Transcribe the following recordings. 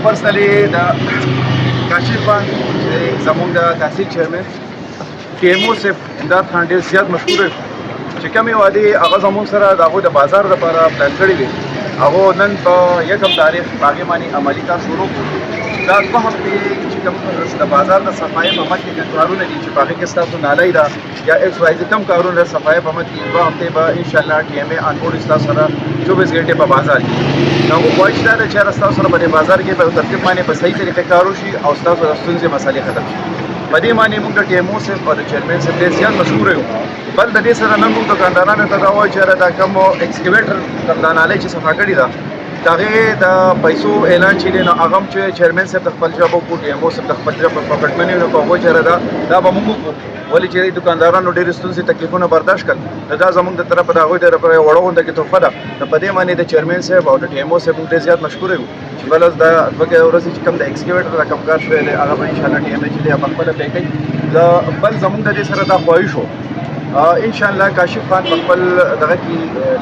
پرسنلی د کاشف خان چې زموږ د تحصیل چیرمن ټي ایم او صاحب امداد خان ډېر زیات مشهور چې کومې وعدې هغه زموږ سره د هغو د بازار لپاره پلان کړي وي هغه نن په 1 تاریخ په هغې باندې عملي کار شروع کړو. دا 2 هفتې چې کوم د بازار د صفایي په مخ کې د کارونه دي چې په هغې کې ستاسو نالی ده یا ایکس وای زد کم کارونه د صفایي په مخ کې 2 هفتې به انشاءالله ټي ایم اے آن بورډ ستاسو سره 24 غنټې په بازار کې نو هغو خواهش دا ده چې هره ستاسو سره په دې بازار کې په ترتیب باندې په صحیح طریقې کار وشي او ستاسو د ستونزې مسلې ختم شي. په دې باندې موږ د ټي ایم او صاحب او د چیرمن صاحب ډېر زیات مشهور یو. بل د دې سره نن موږ دکاندارانو ته دا وایو چې دا کوم ایکسکیویټر کمدانالۍ چې صفا کړې ده د هغې د پیسو اعلان چې دی نو هغه هم چې چیرمن صاحب د خپل ژبه وکړو ټي ایم او صاحب د خپل ژبه په پټمنۍ نو په هغو چېرې دا به موږ وکړو ولې چې دکاندارانو ډېرې ستونزې تکلیفونه برداشت کړل نو دا زموږ د طرفه د هغوی د وړه غونډه کې تحفه ده. نو په دې باندې د چیرمن صاحب او د ټي ایم او صاحب موږ ډېر زیات مشهور یو چې بل اوس دا 2 ورځې چې کوم د ایکسکیویټر د کوم کار شوی دی هغه به انشاءالله ټي ایم اے چې دی په خپله پی کوي. بل زموږ د دې سره دا خواهش و انشاءالله کاشف خان په خپل دغه کې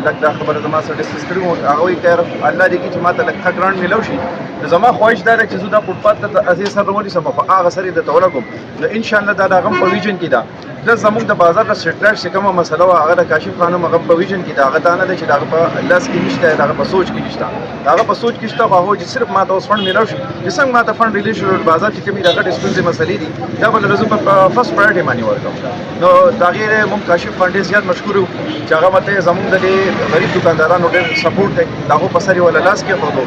لږ دا خبره زما سره ډسکس کړې وه هغه وایي خیر الله دې کړي چې ما ته لږ ښه ګرانټ میلاو شي نو زما خواهش دا ده چې زه دا فوټپات ته هسې سر ونیسم په هغه سر یې درته ولګوم نو انشاءالله دا د هغه هم په ویژن کې ده. پلس زموږ د بازار د سټریټ چې کومه مسله وه هغه د کاشف خان هم هغه په ویژن کې ده هغه دا نه ده چې د هغه په لاس کې نشته د هغه په سوچ کې نشته د هغه په سوچ کې شته خو هغه چې صرف ما ته اوس فنډ میلاو شي چې څنګه ما ته فنډ ریلیز شو بازار چې کومې د هغه ستونزې مسلې دي دا به زه په فرست پرایورټي باندې ورکوم. نو د هغې موږ کاشف خان ډېر زیات مشهور یو چې هغه ماته زموږ د دې غریب دکاندارانو ډېر سپورټ دی د هغو په سر یې ولا لاس کېښودو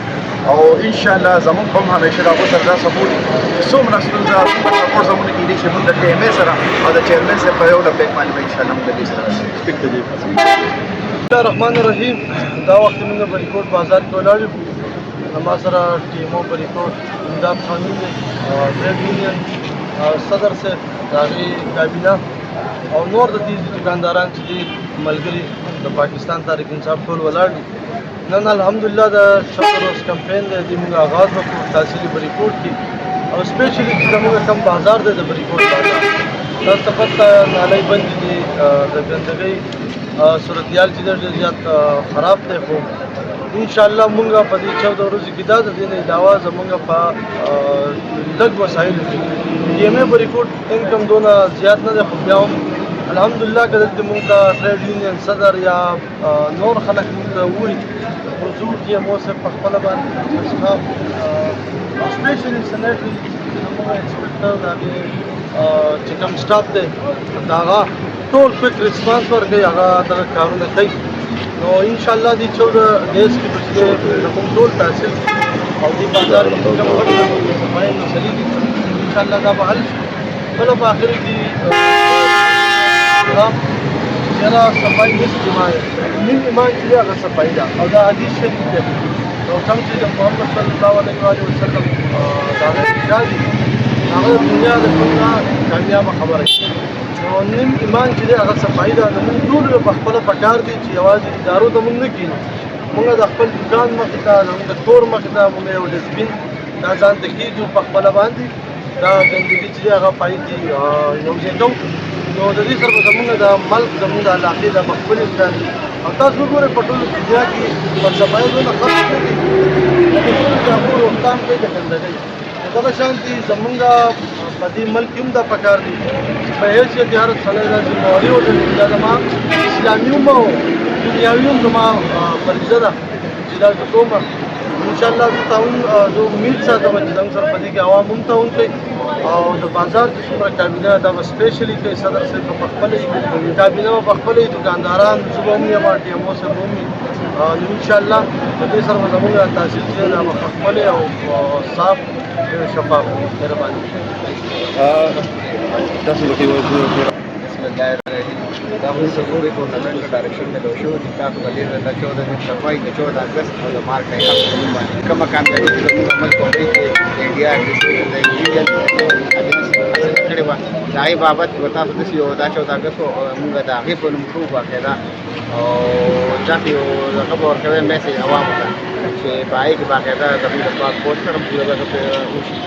او انشاءالله زموږ هم همیشه د هغو سره دا سپورټ وي چې څومره ستونزه څومره سپورټ زموږ کېدی شي موږ د ټي ایم اے سره او د چیرمن صاحب په یو ډبلیک باندې به انشاءالله موږ د دې سره بسم الله الرحمن الرحیم. دا وخت موږ بریکوټ بازار کې ولاړ یو ما سره ټي ایم او بریکوټ امداد خانون دی ټریډ یونین صدر صاحب د هغې کابینه او نور د دې دکانداران چې دي ملګري د پاکستان تحریک انصاف ټول ولاړ دي. نن الحمدلله د شکر اوس کمپین دی د موږ آغاز وکړو تحصیلي بریکوټ کې او سپیشلی چې زموږ کوم بازار دی د بریکوټ بازار تاسو ته پته نالۍ بندې دي د ګندګۍ صورتحال چې ډېر زیات خراب دی خو انشاءالله موږ په دې 14 ورځو کې دا د دې نه علاوه زموږ په لږ وسایلو کې ټي ایم اے بریکوټ انکم دونه زیات نه دی خو بیا هم الحمدلله که دلته موږ ته ټریډ یونین صدر یا نور خلک موږ ته ووایي حضور ټي ایم او صاحب په خپله باندې انتخاب سپیشلی سینیټري زموږ انسپکټر د هغې چې کوم سټاف دی د هغه ټول کویک ریسپانس ورکوي هغه دغه کارونه کوي نو انشاءالله دې 14 ډیز کې به چې کوم ټول تحصیل او دې بازار کې کوم غټ صفایي مسلې دي انشاءالله دا به حل شي. بله په آخر کې یاره صفایي نصف ایمان نیم ایمان چې دی هغه صفایي ده او دا حدیث شریف دی نو کوم چې د محمد صلی الله علیه وسلم د هغه اجازه دي هغه د دنیا د ټولو کامیابه خبره ده نو نیم ایمان چې دی هغه صفایي ده نو موږ ټول په خپله پکار دي چې یوازې ادارو ته موږ نه کښېنو موږ د خپل دوکان مخې ته زموږ د کور مخې ته موږ یو ډسټبین دا ځان ته کېږدو په خپله باندې دا ګندګي چې دی هغه پای کې یو ځای کوو نو د دې سره به زموږ د ملک زموږ د علاقې د مخفلې ځاني او تاسو وګورئ په ټوله دنیا کې پر صفایي دونه خرڅ نه دي لکه ټول د هغو روغتان کوي د ګندګۍ دغه شان دي زموږ په دې ملک کې هم دا پکار دي په حیثیت هر سړی دا ذمهواري وګڼي دا زما اسلامي هم او دنیاوي هم زما فریضه ده چې دا زه کوم انشاءالله زه تعاون زه امید ساتم چې زموږ سره په دې کې عوام هم تعاون کوي او د بازار چې څومره کابینه دا به سپیشلي کوي صدر صاحب به په خپله کابینه به په خپله دکانداران زه به هم یم ټي ایم او صاحب هم وي نو انشاءالله د دې سره به زموږ تحصیل چې دا به په خپلې او صاف شفاف مهرباني تاسو به بسم الله الرحمن دا اوس ضروري کو نن کا ډایرکشن میں شو چې تاسو باندې د 14 د صفای د 14 اگست او د مارچ نه باندې کوم کامیابی چې موږ عمل کوو چې انډیا د انډیا کړي و دای بابت تاسو د سیو دا 14 اگست موږ دا غي په نوم شو واقعا او ځکه یو خبر کوي میسج عوام ته چې پای کې باقاعده د پاسپورت سره پوره وشي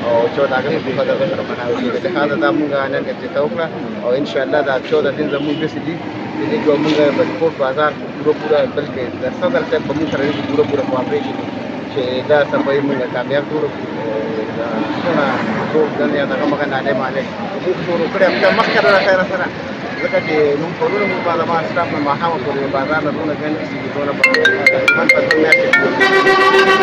او 14 اگست په دغه سره مناوي د خاطر د موږ نن کې توکړه او ان شاء الله دا 14 دن زموږ د سړي د دې کومه بریکوټ بازار پورا بلکې د صدر څخه په موږ سره پورا کوآپریشن چې چې دا صفایي موږ کامیاب کړو دا څونه ټول دنیا دغه مګه نالې مالې موږ شروع کړې همدا مخکې را خیره سره ځکه چې نوم کورونه موږ بالا ما سټاف نه ماښامه پورې بازار نه دونه ګڼې چې دونه په من په دوه میاشتې